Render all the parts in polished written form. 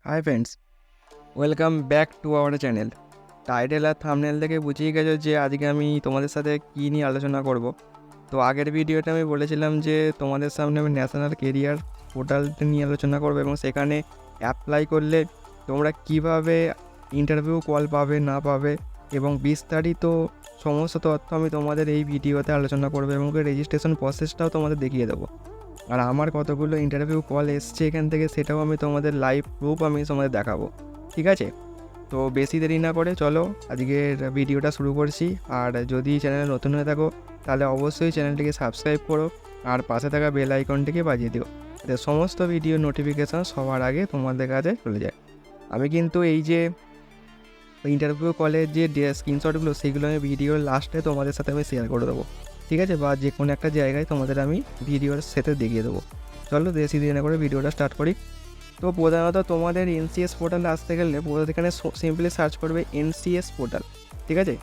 High friends, welcome back to our channel. Title আর thumbnail থেকে বুঝিয়ে গেছো যে আজকে আমি তোমাদের সাথে কী নিয়ে আলোচনা করব। তো আগের ভিডিওতে আমি বলেছিলাম যে তোমাদের সামনে আমি ন্যাশনাল কেরিয়ার পোর্টালটা নিয়ে আলোচনা করবো এবং সেখানে অ্যাপ্লাই করলে তোমরা কিভাবে ইন্টারভিউ কল পাবে না পাবে এবং বিস্তারিত সমস্ত তথ্য আমি তোমাদের এই ভিডিওতে আলোচনা করবো এবং রেজিস্ট্রেশন প্রসেসটাও তোমাদের দেখিয়ে দেবো। আর আমার কতগুলো ইন্টারভিউ কল এসছে এখান থেকে সেটাও আমি তোমাদের লাইভ প্রুফ আমি তোমাদের দেখাবো। ঠিক আছে, তো বেশি দেরি না করে চলো আজকের ভিডিওটা শুরু করছি। আর যদি চ্যানেলে নতুন হয়ে থাকো তাহলে অবশ্যই চ্যানেলটিকে সাবস্ক্রাইব করো আর পাশে থাকা বেল আইকনটিকে বাজিয়ে দিও, যাতে সমস্ত ভিডিও নোটিফিকেশান সবার আগে তোমাদের কাছে চলে যায়। আমি কিন্তু এই যে ইন্টারভিউ কলের যে স্ক্রিনশটগুলো সেগুলো আমি ভিডিওর লাস্টে তোমাদের সাথে আমি শেয়ার করে দেবো। ঠিক আছে, বা যে কোনো একটা জায়গায় তোমাদের আমি ভিডিওর সাথে দেখিয়ে দেবো। চলো বেশি দেরি না করে ভিডিওটা স্টার্ট করি। তো প্রধানত তোমাদের এনসিএস পোর্টালে আসতে গেলে এখানে সিম্পলি সার্চ করবে এনসিএস পোর্টাল। ঠিক আছে,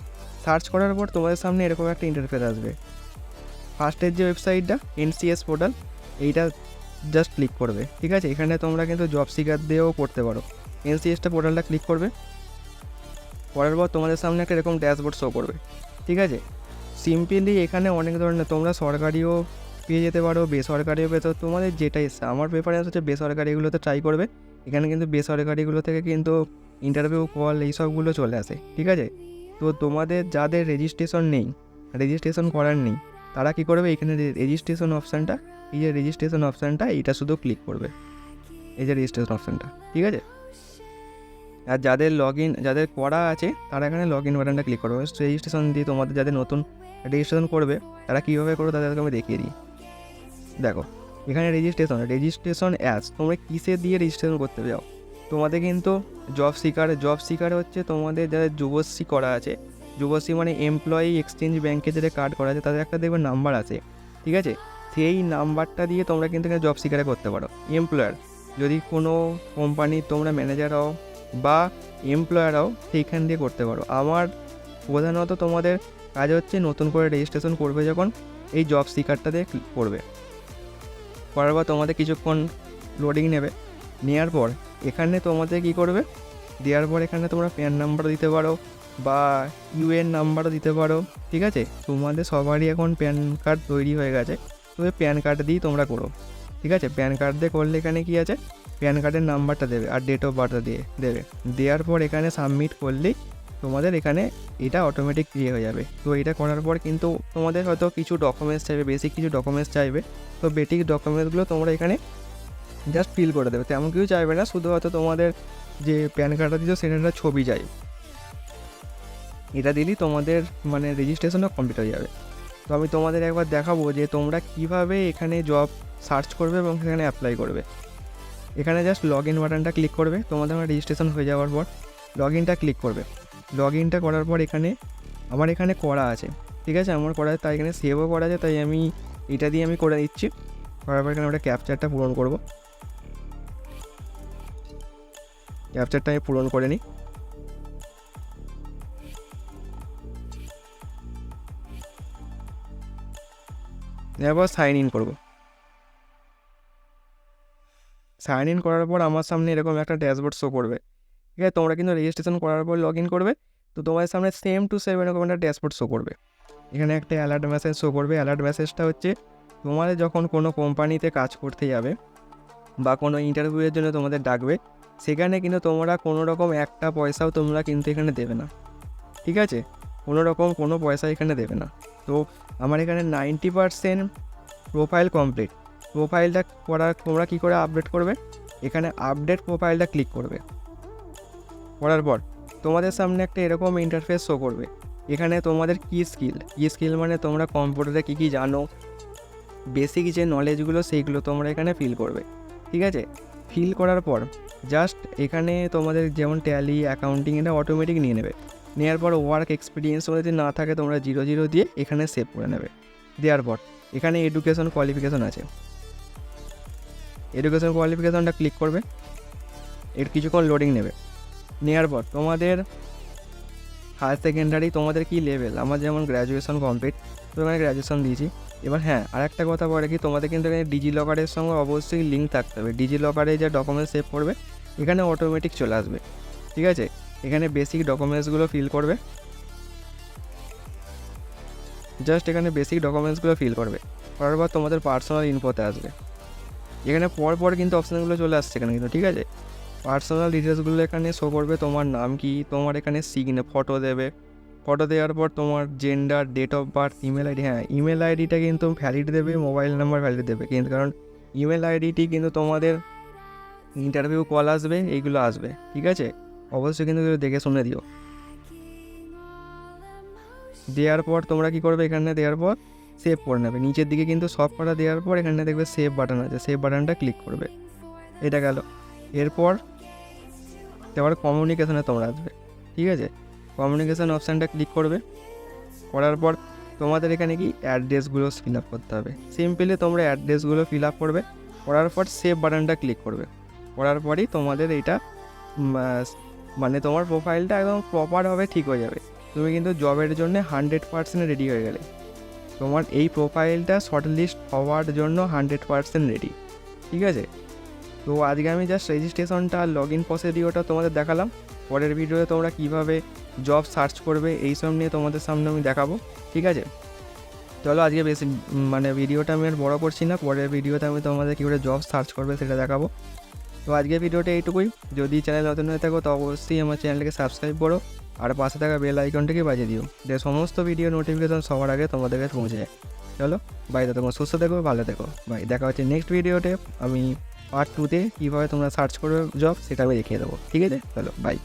সার্চ করার পর তোমাদের সামনে এরকম একটা ইন্টারফেস আসবে। ফার্স্টের যে ওয়েবসাইটটা এনসিএস পোর্টাল, এইটা জাস্ট ক্লিক করবে। ঠিক আছে, এখানে তোমরা কিন্তু জব সিকার দিয়েও করতে পারো। এনসিএসটা পোর্টালটা ক্লিক করবে, করার পর তোমাদের সামনে একটা এরকম ড্যাশবোর্ড শো করবে। ঠিক আছে, সিম্পলি এখানে অনেক ধরনের তোমরা সরকারিও পেয়ে যেতে পারো, বেসরকারিও পেতে, তোমাদের যেটা ইচ্ছা। আমার প্রেফারেন্স হচ্ছে বেসরকারিগুলোতে ট্রাই করবে। এখানে কিন্তু বেসরকারিগুলো থেকে কিন্তু ইন্টারভিউ কল এইসবগুলো চলে আসে। ঠিক আছে, তো তোমাদের যাদের রেজিস্ট্রেশন করার নেই তারা কী করবে, এখানে রেজিস্ট্রেশন অপশানটা, এই যে রেজিস্ট্রেশন অপশানটা এইটা শুধু ক্লিক করবে, এই যে রেজিস্ট্রেশন অপশানটা। ঠিক আছে, আর যাদের করা আছে তারা এখানে লগ ইন বাটনটা ক্লিক করবে। রেজিস্ট্রেশন দিয়ে তোমাদের যাদের নতুন রেজিস্ট্রেশন করবে তারা কীভাবে করবে তাদেরকে আমি দেখিয়ে দিই। দেখো এখানে রেজিস্ট্রেশন অ্যাজ তোমরা কিসে দিয়ে রেজিস্ট্রেশন করতে যাও। তোমাদের কিন্তু জব সিকার হচ্ছে তোমাদের যাদের যুবশ্রী করা আছে, যুবশ্রী মানে এমপ্লয়ি এক্সচেঞ্জ ব্যাংকে যেটা কার্ড করা আছে তাদের একটা দেখবে নাম্বার আছে। ঠিক আছে, সেই নাম্বারটা দিয়ে তোমরা কিন্তু এখানে জব সিকারে করতে পারো। এমপ্লয়ার যদি কোনো কোম্পানির তোমরা ম্যানেজার হও বা এমপ্লয়ার হও সেইখান দিয়ে করতে পারো। আমার প্রধানত তোমাদের কাজ হচ্ছে নতুন করে রেজিস্ট্রেশন করবে যখন এই জব সিকারটা দিয়ে ক্লিক করবে। করার পর তোমাদের কিছুক্ষণ লোডিং নেওয়ার পর এখানে তোমাদের কী করবে, দেওয়ার পর এখানে তোমরা প্যান নাম্বারও দিতে পারো বা ইউএন নাম্বারও দিতে পারো। ঠিক আছে, তোমাদের সবারই এখন প্যান কার্ড তৈরি হয়ে গেছে, তবে প্যান কার্ড দিয়েই তোমরা করো। ঠিক আছে, প্যান কার্ড দিয়ে করলে এখানে কী আছে, প্যান কার্ডের নাম্বারটা দেবে আর ডেট অফ বার্থ দেবে। দেওয়ার পর এখানে সাবমিট করলেই তোমাদের এখানে এটা অটোমেটিক ক্রিয়ে হয়ে যাবে। তো এটা করার পর কিন্তু তোমাদের হয়তো কিছু ডকুমেন্টস চাইবে, বেসিক কিছু ডকুমেন্টস চাইবে। তো বেসিক ডকুমেন্টসগুলো তোমরা এখানে জাস্ট ফিল করে দেবে, তেমন কিছু চাইবে না, শুধু হয়তো তোমাদের যে প্যান কার্ডটা দিচ্ছ সেটার ছবি চাই। এটা দিলেই তোমাদের মানে রেজিস্ট্রেশনটা কমপ্লিট হয়ে যাবে। তো আমি তোমাদের একবার দেখাবো যে তোমরা কিভাবে এখানে জব সার্চ করবে এবং সেখানে অ্যাপ্লাই করবে। এখানে জাস্ট লগ ইন বাটনটা ক্লিক করবে, তোমাদের আমার রেজিস্ট্রেশন হয়ে যাওয়ার পর লগ ইনটা ক্লিক করবে। লগ ইনটা করার পর আমার এখানে করা আছে। ঠিক আছে, আমার করা আছে, তাই এখানে সেভও করা আছে, তাই আমি এটা দিয়ে আমি করে দিচ্ছি। করার পর এখানে একটা ক্যাপচারটা পূরণ করব। ক্যাপচারটা আমি পূরণ করে নিই। এবার সাইন ইন করব। সাইন ইন করার পর আমার সামনে এরকম একটা ড্যাশবোর্ড শো করবে। ঠিক আছে, তোমরা কিন্তু রেজিস্ট্রেশন করার পর লগ ইন করবে, তো তোমাদের সামনে সেম টু সেম এরকম একটা ড্যাশবোর্ড শো করবে। এখানে একটা অ্যালার্ট মেসেজ শো করবে। অ্যালার্ট মেসেজটা হচ্ছে তোমাদের যখন কোনো কোম্পানিতে কাজ করতে যাবে বা কোনো ইন্টারভিউয়ের জন্য তোমাদের ডাকবে, সেখানে কিন্তু তোমরা কোনো রকম একটা পয়সাও তোমরা কিন্তু এখানে দেবে না। ঠিক আছে, কোনো পয়সা এখানে দেবে না। তো আমার এখানে 90% প্রোফাইল কমপ্লিট। প্রোফাইলটা তোমরা কী করে আপডেট করবে, এখানে আপডেট প্রোফাইলটা ক্লিক করবে। করার পর তোমাদের সামনে একটা এরকম ইন্টারফেস শো করবে। এখানে তোমাদের কি স্কিল মানে তোমরা কম্পিউটারে কী কী জানো, বেসিক যে নলেজগুলো সেইগুলো তোমরা এখানে ফিল করবে। ঠিক আছে, ফিল করার পর জাস্ট এখানে তোমাদের যেমন ট্যালি অ্যাকাউন্টিং এটা অটোমেটিক নেওয়ার পর ওয়ার্ক এক্সপিরিয়েন্স যদি না থাকে তোমরা 0 দিয়ে এখানে সেভ করে নেবে। দেওয়ার পর এখানে এডুকেশন কোয়ালিফিকেশন আছে, এডুকেশন কোয়ালিফিকেশনটা ক্লিক করবে। এর কিছুক্ষণ লোডিং নেওয়ার পর তোমাদের হায়ার সেকেন্ডারি তোমাদের কী লেভেল, আমার যেমন গ্র্যাজুয়েশন কমপ্লিট, তো এখানে গ্র্যাজুয়েশন দিয়েছি। এবার হ্যাঁ, আরেকটা কথা বলে কি, তোমাদের কিন্তু এখানে ডিজি লকারের সঙ্গে অবশ্যই লিঙ্ক থাকতে হবে। ডিজি লকারে যে ডকুমেন্ট সেভ করবে এখানে অটোমেটিক চলে আসবে। ঠিক আছে, এখানে বেসিক ডকুমেন্টসগুলো ফিল করবে, জাস্ট এখানে বেসিক ডকুমেন্টসগুলো ফিল করবে, করার পর তোমাদের পার্সোনাল ইনফোতে আসবে। এখানে পর কিন্তু অপশানগুলো চলে আসছে এখানে কিন্তু। ঠিক আছে, পার্সোনাল ডিটেলসগুলো এখানে শো করবে, তোমার নাম কি, তোমার এখানে ফটো দেবে, ফটো দেওয়ার পর তোমার gender, date of birth, email ID. হ্যাঁ, ইমেল আইডিটা কিন্তু ভ্যালিড দেবে, মোবাইল নাম্বার ভ্যালিড দেবে কিন্তু, কারণ ইমেল আইডিটি কিন্তু তোমাদের ইন্টারভিউ কল আসবে, এইগুলো আসবে। ঠিক আছে, অবশ্যই কিন্তু দেখে শুনে দিও। দেওয়ার পর তোমরা কি করবে, এখানে দেওয়ার পর সেভ করে নেবে। নিচের দিকে কিন্তু সব কটা দেওয়ার পর এখানে দেখবে সেভ বাটন আছে, সেভ বাটনটা ক্লিক করবে। এটা গেল। এরপর এবার কমিউনিকেশনে তোমরা আসবে। ঠিক আছে, কমিউনিকেশন অপশানটা ক্লিক করবে, করার পর তোমাদের এখানে কি অ্যাড্রেসগুলো ফিল আপ করতে হবে। সিম্পলি তোমরা অ্যাড্রেসগুলো ফিল আপ করবে, করার পর সেভ বাটনটা ক্লিক করবে। করার পরই তোমাদের এইটা মানে তোমার প্রোফাইলটা একদম প্রপারভাবে ঠিক হয়ে যাবে। তুমি কিন্তু জবের জন্য 100% রেডি হয়ে গেলে। তোমার এই প্রোফাইলটা শর্টলিস্ট হওয়ার জন্য 100% রেডি। ঠিক আছে, তো আজকে আমি জাস্ট রেজিস্ট্রেশনটা আর লগ ইন প্রসিডিওরটা তোমাদের দেখালাম। পরের ভিডিওতে তোমরা কীভাবে জব সার্চ করবে এইসব নিয়ে তোমাদের সামনে আমি দেখাবো। ঠিক আছে, চলো আজকে বেশি ভিডিওটা আমি আর বড় করছি না, পরের ভিডিওতে আমি তোমাদের কী করে জব সার্চ করবে সেটা দেখাবো। তো আজকের ভিডিওটা এইটুকুই। যদি চ্যানেল নতুন হয়ে থাকো তো অবশ্যই আমার চ্যানেলটাকে সাবস্ক্রাইব করো, আর পাশে থাকা বেল আইকনটাকে বাজিয়ে দিও, যে সমস্ত ভিডিও নোটিফিকেশন সবার আগে তোমাদের কাছে পৌঁছে যায়। চলো বাই, তোমরা সুস্থ থেকো, ভালো থেকো, বাই। দেখা হচ্ছে নেক্সট ভিডিওতে। আমি পার্ট 2তে কীভাবে তোমরা সার্চ করবে জব সেটা আমি দেখিয়ে দেবো। ঠিক আছে, চলো বাই।